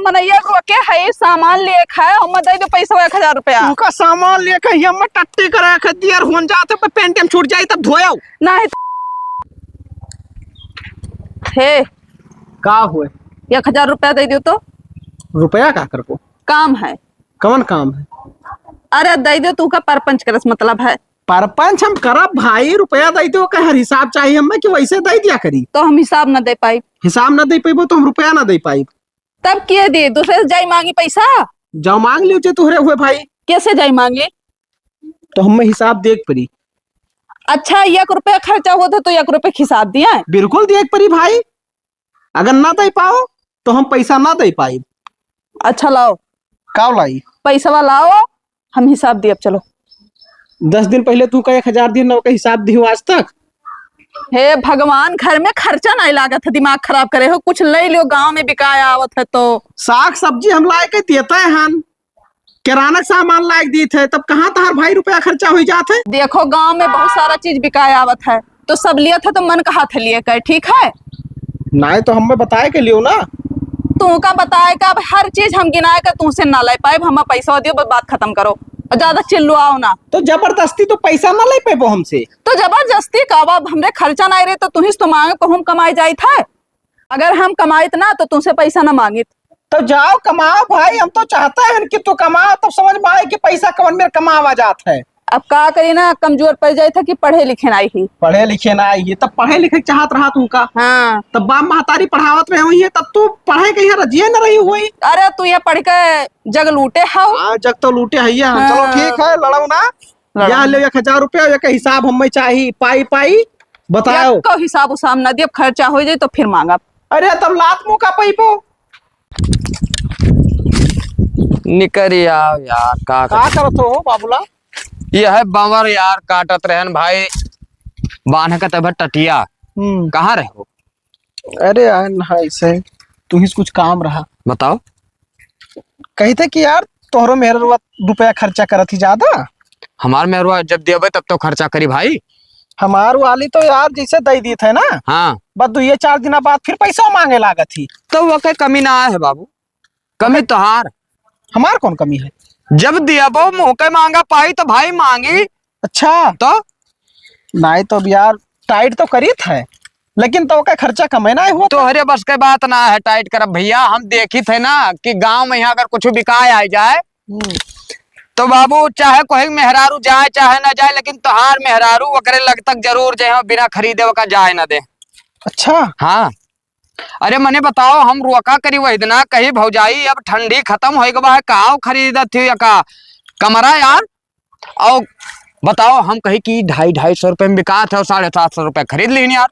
मनैया रोके है सामान लिए खाए हम दे दो पैसा 1000 रुपया। उनका सामान लेके ही हम टट्टी करा के दियर होन जाते पे पेंटियम छूट जाई तब धोयाओ नहीं हे का हुए 1000 रुपया दे दो तो रुपया का कर को काम है। कौन काम है? अरे दे दो तू का परपंच करस मतलब है। परपंच हम करब भाई, रुपया दे दो का हर हिसाब चाहिए हमें कि वैसे दे दिया करी। तो हम हिसाब न दे पाई। हिसाब ना दे पाइबो तो हम रुपया ना दे पाई। तब किए दे दूसरे से जाई मांगी पैसा। जाओ मांग लियो जे तुहरे हुए भाई। कैसे जाई मांगे? तो हमें हिसाब देख पड़ी। अच्छा 1 रुपया खर्चा हुआ था तो 1 रुपये हिसाब दिया है। बिल्कुल देख पड़ी भाई, अगर ना दे पाओ तो हम पैसा ना दे पाई। अच्छा लाओ का लाई? पैसा लाओ हम हिसाब दिए। अब चलो 10 दिन पहले तू का 1000 दिन का हिसाब दियो आज तक। हे भगवान घर में खर्चा नहीं लागत है, दिमाग खराब करे हो। कुछ ले लो गांव में बिकाया आवत है तो। साग सब्जी हम लाए के देते हैं, किराना सामान लाए दिए थे, तब कहाँ तार भाई रुपया खर्चा हो जाते। देखो गांव में बहुत सारा चीज बिकाया आवत है तो सब लिया था तो मन कहा था लिए कर ठीक है। नहीं तो हमें बताए के लियो ना। तू का बताए का अब हर चीज हम गिनाए का तुमसे ना ले पाए। हम पैसा दियो बस बात खत्म करो और ज्यादा चिल्लुआओ ना। तो जबरदस्ती तो पैसा ना ले पेबो हमसे। तो जबरदस्ती का अब हमरे खर्चा नहीं रहे तो तुम्ही तो मांगे को हम कमाई जाई था। अगर हम कमाइत ना तो तुमसे पैसा ना मांगित। तो जाओ कमाओ भाई, हम तो चाहते हैं कि तू कमाओ तब समझ में आए कि पैसा कौन मेरे कमावा जात है। अब का करी ना कमजोर पड़ जाए था कि पढ़े लिखे नहीं ही। पढ़े लिखे ना आई तब पढ़े लिखे चाहत रहा तू का। हाँ तब बाप महतारी पढ़ावत रहे हुई है तब तू पढ़े के यहाँ रजिए न रही हुई। अरे तू ये पढ़ के जग लूटे हाउ। जग तो लूटे है। हाँ। चलो ठीक है लड़ो ना। या ले 1000 रुपया का हिसाब हमें चाहिए। पाई पाई बताओ। को हिसाब उसाब न दियो खर्चा हो जाए तो फिर मांगा। अरे तब लात मुँह का पैबो निकर यार का करत हो बाबूला? यह है बंवर यार काटत रहन भाई बांध का तब टटिया। कहाँ रहे हो? अरे यार ऐसे तू ही कुछ काम रहा बताओ। कहते कि यार तोहरो मेहर रुपया खर्चा करत ही ज्यादा। हमार मेहरवा जब देवे तब तो खर्चा करी भाई। हमार वाली तो यार जैसे दे दी थे ना। हाँ बस 2-4 दिन बाद फिर पैसा मांगे लागत थी। तो वो के कमी ना आए है बाबू। कमी तोहार। हमार कौन कमी है? जब दिया वो मुँह के मांगा पाई तो भाई मांगी। अच्छा तो नहीं तो यार टाइट तो करी है लेकिन तो का खर्चा कमे ना हुआ। तो हरे बस के बात ना है टाइट करब भैया। हम देखी थे ना कि गांव में यहाँ अगर कुछ बिकाए आ जाए तो बाबू चाहे कोई मेहरारू जाए चाहे ना जाए लेकिन तोहार मेहरारू वकरे लग तक जरूर जाए बिना खरीदे का जाए ना दे। अच्छा हाँ अरे मने बताओ हम रोका करी वही दिना कही भौजाई अब ठंडी खत्म हो गवा है का खरीदा थी या का कमरा यार। और बताओ हम कही कि 250-250 रुपए में बिका थे और 750 रुपए खरीद ली यार।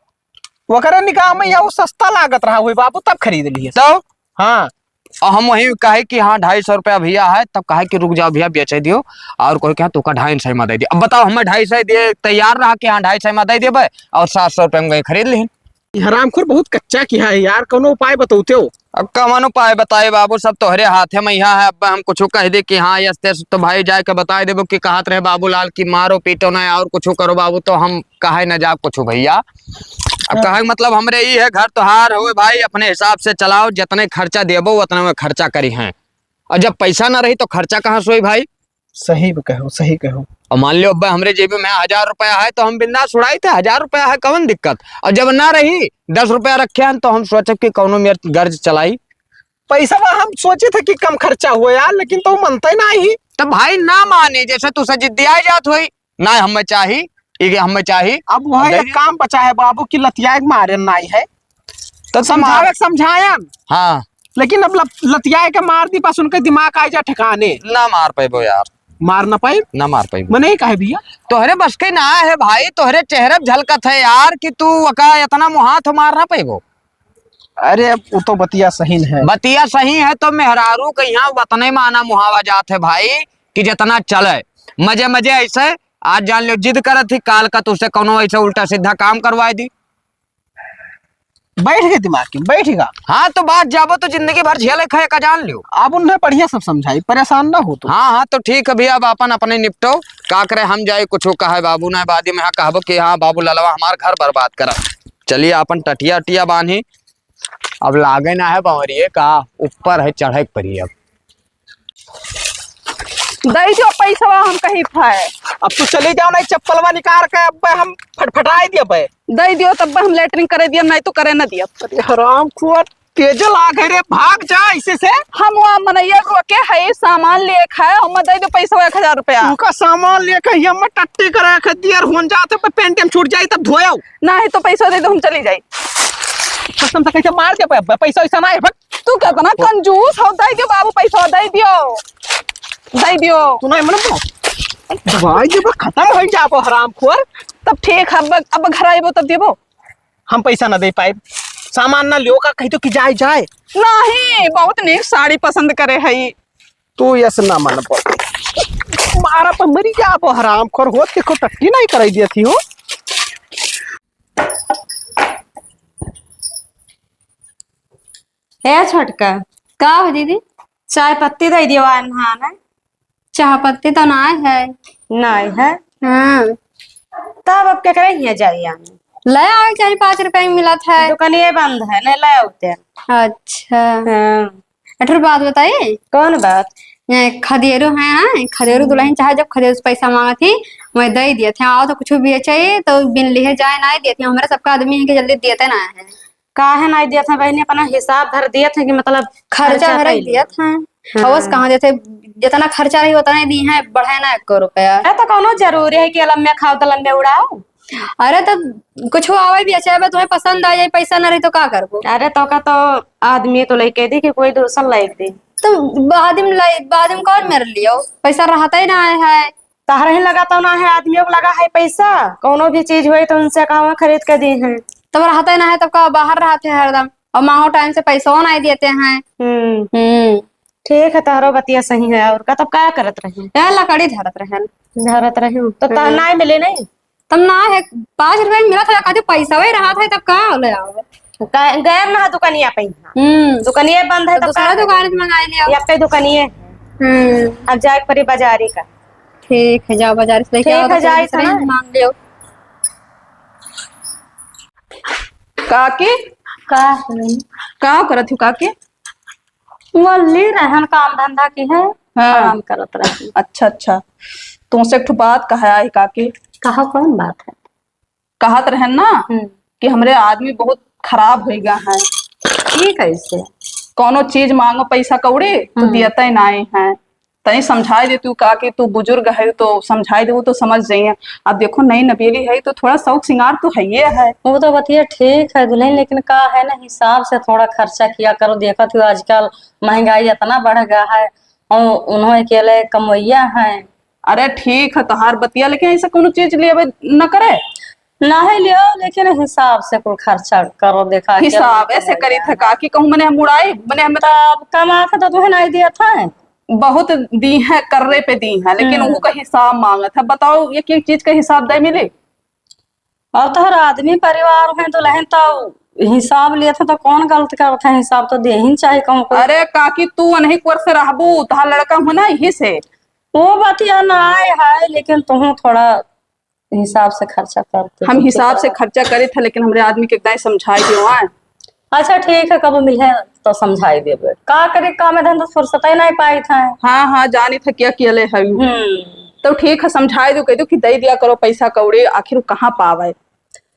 वकरे निकाह में या वो सस्ता लागत रहा हुई बाबू तब खरीद लिए। तो हाँ और हम वही कहे कि हाँ 250 रुपया भैया है तब कहे कि रुक जाओ भैया बेचे दियो और कोई क्या तू का 250 में दे दिया। अब बताओ हमें 250 दिए तैयार रहा कि हाँ 250 में दे दिए और 700 रुपए में खरीद ली। हरामखोर बहुत कच्चा किया है यार, कोनो उपाय बताते हो? अब कौन उपाय बताए बाबू सब तोहरे हाथ में यहाँ है। अब हम कुछ कह दे कि हाँ यस तो भाई जाए के बता देबो कि कहत रहे बाबूलाल की मारो पीटो ना और कुछ करो बाबू तो हम कहे न जा कुछ भैया। अब कहे मतलब हमरे ये है घर तोहार हुए भाई अपने हिसाब से चलाओ जितने खर्चा देबो उतने में खर्चा करी है और जब पैसा ना रही तो खर्चा कहाँ से भाई। सही कहो सही कहो। और मान लो अब्बा हमरे जेब में 1000 रुपया है तो हम बिंदास उड़ाई थे। 1000 रुपया है कौन दिक्कत। और जब ना रही 10 रुपया रखे हैं तो हम सोचे कि कौनो मेरे गर्ज चलाई। पैसा हम सोचे थे कि कम खर्चा हुआ यार लेकिन तो मनते ना ही। तो भाई ना माने जैसे तू जिद्दिया जात हुई ना हमें चाहिए हमें चाहिए। अब वह एक काम बचा है बाबू की लतिया मारे नाई है तो समझाया। हाँ लेकिन अब लतिया के मार दी पास उनके दिमाग आ जा ठिकाने ना मार पाइबो यार। मार ना पाई ना मार पाइबो मैं नहीं कहे भैया। तोहरे बस के ना है भाई तोहरे चेहरे झलकत है यार कि तू वका इतना मुहाथ मार ना पाइबो। अरे वो तो बतिया सही है। बतिया सही है तो मेहरारू के यहाँ वतने माना मुहावा जात है भाई कि जितना चले मजे मजे ऐसे आज जान लो जिद करत थी काल का तुझसे कोनो ऐसे उल्टा सीधा काम करवाई दी। बैठ गए दिमाग की बैठेगा। हाँ तो बात जाबो तो जिंदगी भर झेले खाए का जान लियो। आप उन्हें बढ़िया सब समझाई परेशान ना हो तो। हाँ तो ठीक है भैया अब अपन अपने निपटो का करे हम जाए कुछ कहे बाबू ना बादी में कहबो कि हाँ बाबू ललवा हमार घर बर्बाद करा। चलिए अपन टटिया बांधी अब लागे ना है बावरिए का ऊपर है चढ़े परी अब दई दियो पैसा हम कहीं खाए। अब तू चले जाओ ना चप्पलवा निकाल के अब हम फटफटाए दिया बे। दई दियो तब हम लेटरिंग करे दिया नहीं तो करे न दिया। अरे हराम खोर तेजल आ गए रे भाग जा इसे से। हम वहाँ मनैया रोके है सामान ले खाए और मैं दई दो पैसा 1000 रुपया। उनका सामान लेकर ये मैं टट्टी करे के दियर होन जाते पे पेंट में छूट जाई तब धोया ना है तो पैसा दे दो हम चली जाई। कसम से कैसे मार के पैसा ऐसा ना है तू कहता ना कंजूस हो। दई दियो बाबू पैसा दई दियो दई दियो। तू नहीं मन भाई जब खत्म हो जाबो हराम खोर। तब ठीक है अब घर आइबो तब देबो। हम पैसा ना दे पाए सामान ना लियो का कही तो कि जाए जाए नहीं बहुत नेक साड़ी पसंद करे है। तू यस ना मन पर मारा पर मरी जाबो हराम खोर हो देखो टट्टी नहीं कराई दिया थी हो। ए छोटका का हो दीदी चाय पत्ती दे दियो नहाना। चाय पत्ती तो ना है नहीं है। हाँ तब अब क्या करे हिया जाइए ले आवे चाहिए 5 रुपए में मिला था। दुकानिए बंद है नहीं ले आते। अच्छा हाँ अठर बात बताइए। कौन बात? खदेरू है खदेरू दुल्हन चाहे जब खदेरू से पैसा मांगा थी मैं दे दिए थे। आओ तो कुछ भी चाहिए तो बिन लिए जाए ना दिए थे। हमारे सबका आदमी है कि जल्दी देते ना है काहे नहीं दिया था बहनी अपना हिसाब भर दिया था कि मतलब खर्चा भर दिया था। हाँ। कहाँ देते जितना खर्चा रही उतना दी है बढ़ाए ना 1 रुपया। तो कौनो जरूरी है कि लम्बे खाओ तो लम्बे उड़ाओ। अरे तो कुछ आवे भी अच्छा है तुम्हें पसंद आ जाए पैसा ना रही तो क्या करबो। अरे तो का तो आदमी तो लेके दी कि कोई दूसरा लाइक दे तो बाद में कौन मेरे लियो पैसा रहता ही ना है। तहरा ही लगाता ना है आदमियों को लगा है पैसा कोनो भी चीज हुई तो उनसे कहाँ खरीद के दी है तब रहता ही ना है तब का बाहर रहते हैं हरदम और मांगो टाइम से पैसा नहीं देते हैं। ठीक है तारो बतिया सही है और का तब क्या करत रही लकड़ी धरत रही तो ना मिले नहीं तब ना है 5 रुपए मिला था कहते पैसा वही रहा था तब कहाँ ले आओ गैर ना दुकानिया पे दुकानिया बंद है तो दूसरा दुकान से मंगा लिया या पे दुकानिए अब जाए परी बाजारी का। ठीक है जाओ बाजार से लेके आओ जाए मांग लियो। काकी का करत हो काकी? वल्ली रहन काम धंधा की है। हाँ। आराम करत रही। अच्छा तुमसे एक बात कहा है काकी। कहा कौन बात है? कहत रहन ना कि हमरे आदमी बहुत खराब हो गया है। ठीक है इससे कोनो चीज मांगो पैसा कौड़े तो दियता ही नहीं है। तनी समझाई दे तू काकी तू बुजुर्ग है तो समझाई दे वो तो समझ जाइए। अब देखो नई नबेली है तो थोड़ा शौक सिंगार तो है ये है। वो तो बतिया ठीक है दुल्हन लेकिन का है ना हिसाब से थोड़ा खर्चा किया करो। देखा थी आजकल महंगाई इतना बढ़ गया है और उन्होंने अकेले कमैया है। अरे ठीक है तोहार बतिया लेकिन ऐसा कोनो चीज लिए न करे ना है लियो लेकिन हिसाब से कोई खर्चा करो। देखा हिसाब ऐसे करी था काकी कहूँ मैंने हम उड़ाई मैंने हम तब कमा था तो तुम्हें नहीं दिया था। बहुत दी है कर्रे पे दी है लेकिन उनका हिसाब मांगा था। बताओ एक एक चीज का हिसाब दे मिले और तो हर आदमी परिवार है दुल्हन तो हिसाब लिए थे तो कौन गलत करता है हिसाब तो दे ही चाहिए कहूँ। अरे काकी तू नहीं कुर से रहबू तहार लड़का होना यही से वो बतिया ना है लेकिन तुम थोड़ा हिसाब से खर्चा करते। हम हिसाब से खर्चा करे थे लेकिन हमरे आदमी के एकदम समझाई दियो है। अच्छा ठीक है कब मिले तो समझाई देबे का करे काम धंधा फुर्सत ही नहीं पाई था। हाँ जानी था क्या किले है तो ठीक है समझाई दो कह दो कि दे दिया करो पैसा कौड़े आखिर कहाँ पावे।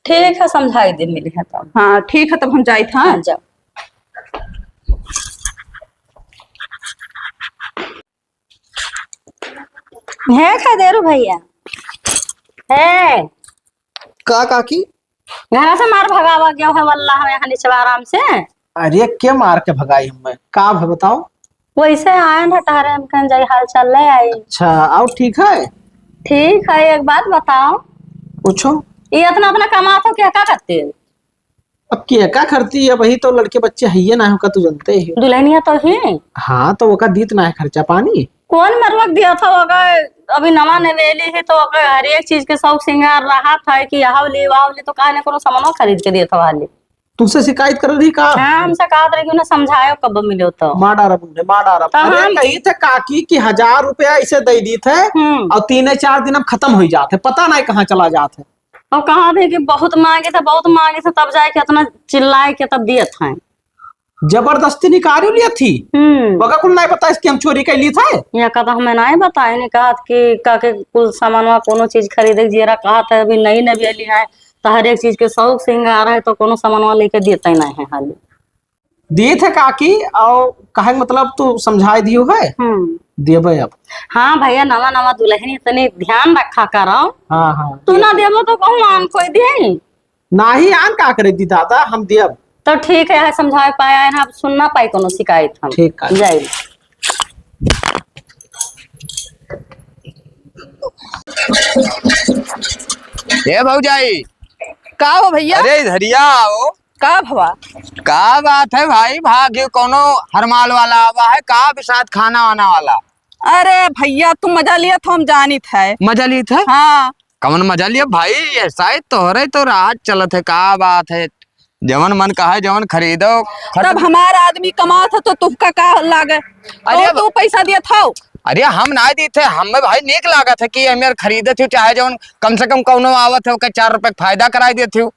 ठीक है समझाई दे मिले है तब। हाँ ठीक है तब हम जाए था। जाओ है खदेरू भैया है का काकी घर से मार भगावा गया है वल्लाह में यहाँ नीचे आराम से। अरे क्या मार के भगाई हमें का है बताओ। वैसे आए ना तारे हम कहीं जाई हाल चाल ले आई। अच्छा आओ ठीक है। ठीक है एक बात बताओ पूछो। ये इतना अपना कमाते हो क्या करते हो? अब क्या करती है वही तो लड़के बच्चे है ना का तू जानते ही दुल्हनिया तो ही। हाँ तो वो का दीत ना है खर्चा पानी कौन मरवक दिया था अगर अभी नवा नवेली है तो अगर हर एक चीज के शौक सिंगार रहा था कि यहाँ ले वहाँ ले तो कहा को सामान खरीद के दिया था वाले। तुमसे शिकायत कर रही का? हाँ हमसे कहा था कि समझायो कब मिलो तो मार डारा अरे कही थे काकी कि 1000 रुपया इसे दे दी थे और 3-4 दिन अब खत्म हो जाते पता नहीं कहाँ चला जाते। और कहा थे कि बहुत मांगे थे तब जाए के इतना चिल्लाए के तब दिए थे। जबरदस्ती निकाली लिया थी। बगा कुल नहीं पता इसकी हम चोरी कर ली था। यहाँ का तो हमें नहीं बताए, ने कहा कि काके कुल सामान कोनो चीज खरीदे जीरा कहा था अभी नई नबी अली है तो हर एक चीज के शौक सिंगार है तो कोनो सामान लेके देते ही नहीं है हाली। दिए थे काकी और कहे मतलब तू समझाई दियो है। देबे अब। हाँ भैया नवा नवा दुल्हन तनी ध्यान रखा करो। हाँ हाँ तू ना देबो तो कहूँ आम कोई दे नाही आन का करे दी दादा हम देब। तो ठीक है समझा पाया है ना, सुनना पाई कोनो शिकायत हम। ठीक है जाए ये भौजाई का हो भैया? अरे इधरिया आओ। का भवा? का बात है भाई, भाग्य कोनो हरमाल वाला आवा है का बिसात खाना वाना वाला। अरे भैया तुम मजा लिया तो हम जानित है। मजा ली थे? हाँ कमन मजा लिया भाई, ऐसा ही तोहरे तो रात चलत है का बात है। जवन मन कहा जवन खरीदो। तब हमारा आदमी कमा था तो तुमका का लागे? अरे तो तू पैसा दिया था? अरे हम ना दी थे, हमें भाई नेक लागत है कि हमें खरीदे थे, चाहे जवन कम से कम कौनो आवत है 4 रुपए फायदा कराई देते हो।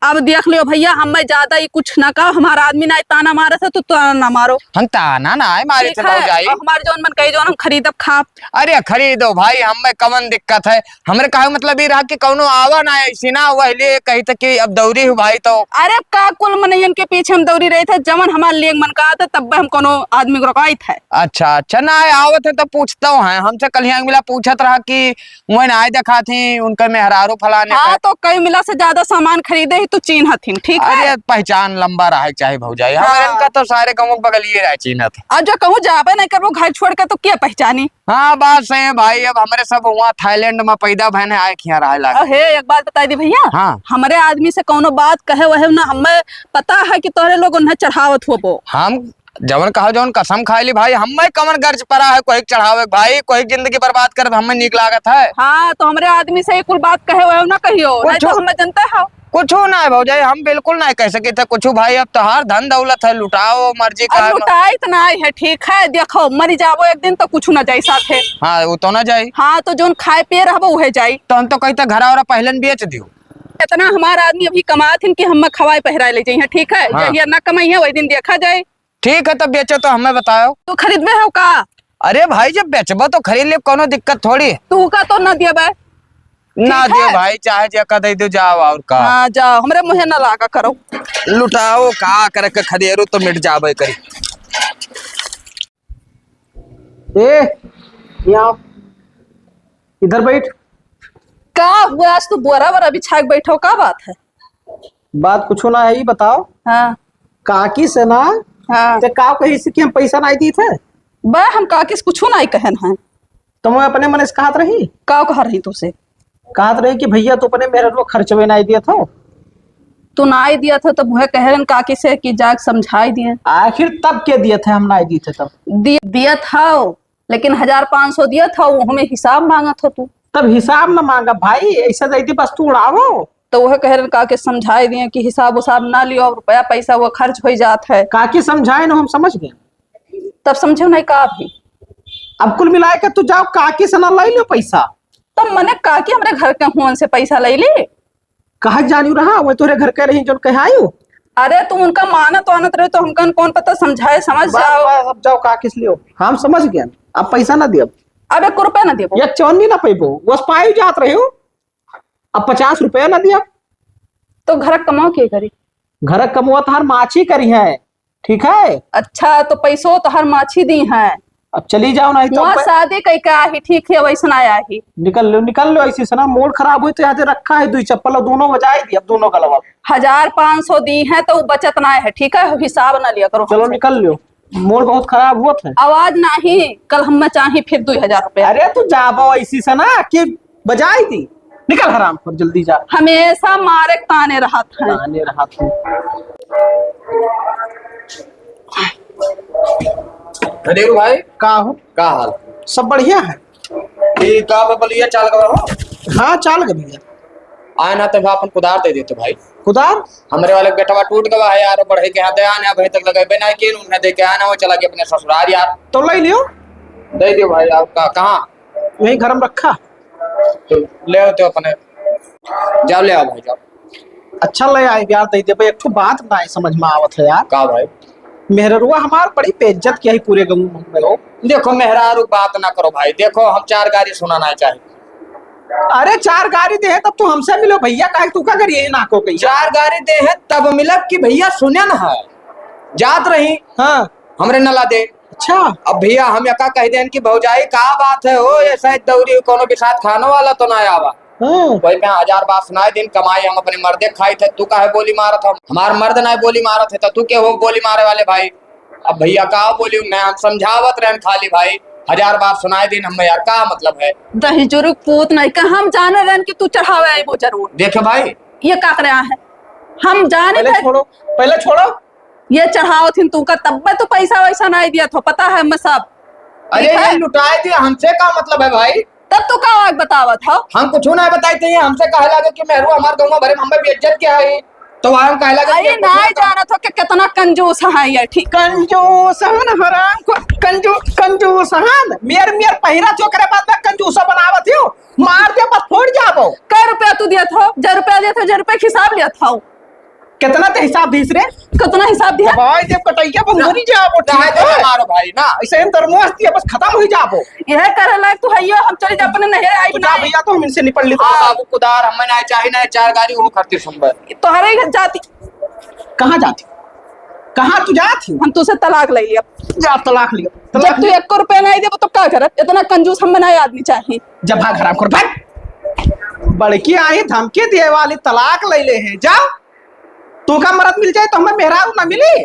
अब देख लियो भैया हमें ज्यादा ही कुछ ना कहा, हमारा आदमी ना ताना मारे था तो ताना ना मारो। हम ताना ना है मारे थे भौजाई। हमारे जौन मन कही जौन हम खरीदब खा। अरे खरीदो भाई, हमें कमन दिक्कत है। हमरे कहा मतलब ये रहा कि कौनो आवा ना ऐसी ना वही कही था कि अब दौरी हूँ भाई तो। अरे का कुल मनयन के पीछे हम दौरी रहे थे, जवन हमारे लिए मन कहा था तब हम कोनो आदमी को रुकाई थे। अच्छा अच्छा ना आवत है तो पूछता हूँ। हमसे कल यहाँ मिला पूछत रहा कि वही ना देखा थी उनके मेहरारू फलाने। हाँ तो कई मिला से ज्यादा सामान खरीदे तू चीन हथिन। ठीक है? अरे पहचान लंबा रहा है चाहे भौजाई। हमारे इनका तो सारे गाँव बगलिए रहा चीनत। अब जो कहूँ जाबे नहीं करबो घर छोड़ के तो क्या पहचानी। हाँ बात सही है भाई, अब हमारे सब वहाँ थाईलैंड में पैदा भैने आए यहाँ रहा लगा। हे एक बात बता दी भैया। हाँ हमारे आदमी से कोनो बात कहे वहे ना, हमें पता है कि तोहरे लोग उन्हें चढ़ावत हो वो। हम जवन कहा जवन कसम खाई ली भाई, हमें कमर गर्ज पड़ा है कोई चढ़ावे भाई, कोई जिंदगी बर्बाद कर हमें नीक लागत है। हाँ तो हमारे आदमी से कुल बात कहे वहे ना कहियो, नहीं तो हमें जनता है कुछ ना है भौजाई, हम बिल्कुल नहीं कह सके थे कुछ भाई। अब तो हर धन दौलत है, लुटाओ मर्जी का। लुटाई तो ना है। ठीक है देखो मरी जाबो एक दिन तो कुछ ना जाई साथे। हाँ वो तो ना जाई। हाँ तो जोन खाए पिए रहबो वहे जाई। तो हम तो कहते घर और पहले बेच दियो। इतना हमारा आदमी अभी कमाथिन कि हम खवाए पहराए ले जाइए। ठीक है? हाँ। जहिया ना कमाई है वही दिन देखा जाए। ठीक है तब बेचो तो हमें बताओ। तू खरीदबे हो का? अरे भाई जब बेचबो तो खरीद ले, कोनो दिक्कत थोड़ी। तू का तो ना दिया ना दियो भाई, चाहे जका दे दो जाओ और का। हाँ जाओ, हमरे मुहे ना लागा करो। लुटाओ का करे के खदेरू तो मिट जाबे करी। ए यहाँ इधर बैठ। का हुआ आज तू बोरा बोरा बिछा के बैठो, का बात है? बात कुछ ना है, ये बताओ। हाँ काकी से ना हाँ ते का कही से कि हम पैसा नहीं दी थे। बा हम का किस कुछ नहीं कहन है। तो मैं अपने मन से कहत रही। का कह रही तुसे? कहत रही कि भैया तो अपने मेरे लोग खर्चवे नहीं दिया था। तू ना ही दिया था तो वह कहन काकी से कि जाग समझाई दिए। आखिर तब के दिए थे, हम नहीं दिए थे तब। दिया था लेकिन 1500 दिया था, वो हमें हिसाब मांगा था तू। तब हिसाब न मांगा भाई, ऐसा देती बस तू उड़ावो। तो वह कह रहे काके समझाई दिए कि हिसाब उसाब ना लियो, रुपया पैसा वो खर्च हो जात है। काकी समझाए ना, हम समझ गए। तब समझो नहीं का भी। अब कुल मिला के तू जाओ काकी से ना लै लो पैसा। तब मने काकी हमरे घर के हुआ से पैसा ले ली। कहा जानी रहा वो तोरे घर के रही जो कहायु। अरे तुम उनका मानत वानत रहे तो हमका कौन पता, समझाए समझ जाओ। अब जाओ काकी से लियो, हम समझ गए। अब पैसा ना दियो। अब 1 रुपया ना देबो। या चौनी ना पैबो, बस पाई जात रहे हो। अब 50 रुपया ना दिया तो घर कमाओ के करी? घर कमुआ तो हर माछी करी है। ठीक है? अच्छा तो पैसो तो हर माछी दी है। अब चली जाओ नहीं तो शादी कई का ही। ठीक है वैसा आया ही। निकल लो ऐसी से ना। मूड खराब हुई तो यहाँ रखा है, 2 चप्पल दोनों बजाई दी। अब दोनों गलवा 1500 दी है तो बचत ना है। ठीक है? हिसाब ना लिया करो। चलो निकल लो, मूड बहुत खराब हुआ था। आवाज नहीं कल हम चाहे फिर 2000 रुपया। अरे तू जाबो ऐसी से ना कि बजाई दी। निकल हराम पर जल्दी जा। हमेशा मारे ताने रहा था। ताने रहा था। खदेरू भाई का हो? का हाल? सब बढ़िया है। ये का बलिया चाल गवा हो? हाँ चाल गए भैया। आए ना तो अपन कुदार दे देते भाई। कुदार? हमरे वाले बेटवा टूट गवा है यार, बढ़े के हाथ आने अभी तक लगे बिना के उन्हें दे के आना, वो चला गया अपने ससुराल यार। तो ले लियो। दे दियो भाई। आपका कहाँ? वही घर में रखा। तो ले आओ तो अपने जाओ ले आओ भाई जाओ। अच्छा ले आए यार, दे दे भाई। एक तो बात ना समझ में आवत है यार। का भाई? मेहरुआ हमार बड़ी बेइज्जत किया है पूरे गाँव में लोग। देखो मेहरारू बात ना करो भाई, देखो हम 4 गाड़ी सुनाना चाहिए। अरे 4 गाड़ी दे तब तो हमसे मिलो भैया, काहे तू का करिए नाको कही 4 गाड़ी दे है तब मिलब कि भैया सुने ना है जात रही हाँ हमरे नला दे। अच्छा अब भैया हम यका कह देन कि भौजाई का बात है हो, ये शायद दौरी कोनो के साथ खाने वाला तो ना आवा। हाँ वही मैं 1000 बात सुनाए दिन कमाई हम अपने मर्दे खाई थे, तू काहे बोली मारत हम, हमार मर्द ना बोली मारत है तो तू के हो बोली मारे वाले भाई। अब भैया का बोली मैं हम समझावत रहन खाली भाई 1000 बार सुनाए दिन हम यार का मतलब है। दही जुर्ग पूत नहीं का हम जाने रहन कि तू चढ़ावे आई वो जरूर। देखे भाई ये का करे है हम जाने पहले थे छोड़ो, पहले छोड़ो। ये चढ़ाओ थी तू का तब तो पैसा वैसा नहीं दिया था, पता है मैं सब। अरे ठीक है? ये लुटाए थे हमसे का मतलब है भाई, तब तो का आग बतावा था। हम कुछ ना बताई थे हमसे कहे लगे कि मेहरू हमार गाँव भरे में हमें बेइज्जत क्या है, तो हम कहे लगे अरे नहीं जाना था कि कितना कंजूस है ये। ठीक कंजूस हन हराम को कंजूस हन मेर पहिरा चोकरे बाद में कंजूसा बनावत हो, मार दे बस फोड़ जाबो। कै रुपया तू दिया था, जय रुपया दिया था, जय रुपया हिसाब लिया था। कितना ते हिसाब दीस रे कितना हिसाब दिया भाई जब कटैया पर मरी जाबो ठीक है मारो भाई ना ऐसे हम तरमोस दिया बस खत्म हो जाबो। यह करे लायक तू है हम चले जा अपने नहर आई तो जा बनाए भैया तो हम इनसे निपट लेते हाँ बाबू कुदार हमें ना चाहिए ना 4 गाड़ी वो करती सुनबर। तोहरे घर जाती। कहाँ जाती, कहाँ तू जाती हम तुझसे तलाक ले लिया। जा तलाक लिया जब तू 1 रुपया नहीं दे तो क्या करत, इतना कंजूस हम बनाए आदमी चाहिए। जब भाग हराम कर भाग, बड़की आई धमकी दिए वाली तलाक ले ले हैं। जा तू का मरद मिल जाए तो हमें मेहरारू ना मिली।